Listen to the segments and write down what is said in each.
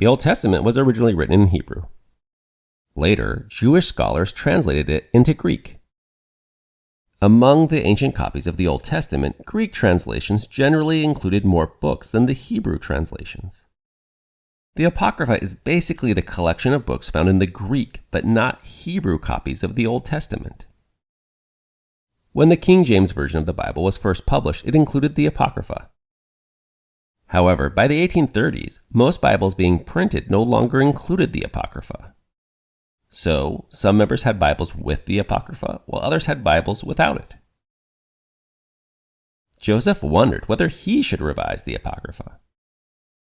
The Old Testament was originally written in Hebrew. Later, Jewish scholars translated it into Greek. Among the ancient copies of the Old Testament, Greek translations generally included more books than the Hebrew translations. The Apocrypha is basically the collection of books found in the Greek but not Hebrew copies of the Old Testament. When the King James Version of the Bible was first published, it included the Apocrypha. However, by the 1830s, most Bibles being printed no longer included the Apocrypha. So, some members had Bibles with the Apocrypha, while others had Bibles without it. Joseph wondered whether he should revise the Apocrypha.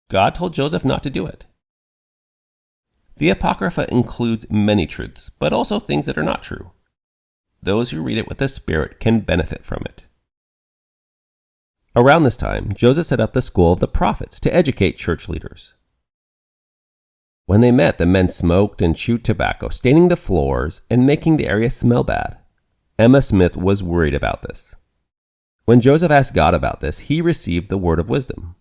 God told Joseph not to do it. The Apocrypha includes many truths, but also things that are not true. Those who read it with the Spirit can benefit from it. Around this time, Joseph set up the School of the Prophets to educate church leaders. When they met, the men smoked and chewed tobacco, staining the floors and making the area smell bad. Emma Smith was worried about this. When Joseph asked God about this, he received the word of wisdom.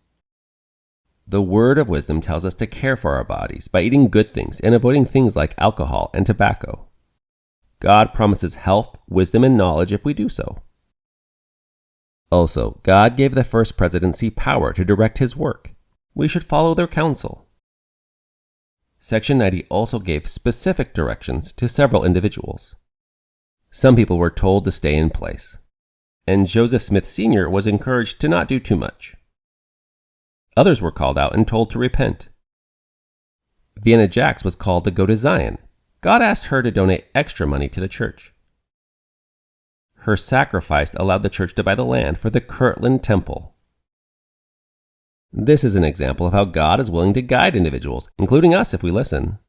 The word of wisdom tells us to care for our bodies by eating good things and avoiding things like alcohol and tobacco. God promises health, wisdom, and knowledge if we do so. Also, God gave the first presidency power to direct his work. We should follow their counsel. Section 90 also gave specific directions to several individuals. Some people were told to stay in place, and Joseph Smith Sr. was encouraged to not do too much. Others were called out and told to repent. Vienna Jax was called to go to Zion. God asked her to donate extra money to the church. Her sacrifice allowed the church to buy the land for the Kirtland Temple. This is an example of how God is willing to guide individuals, including us if we listen.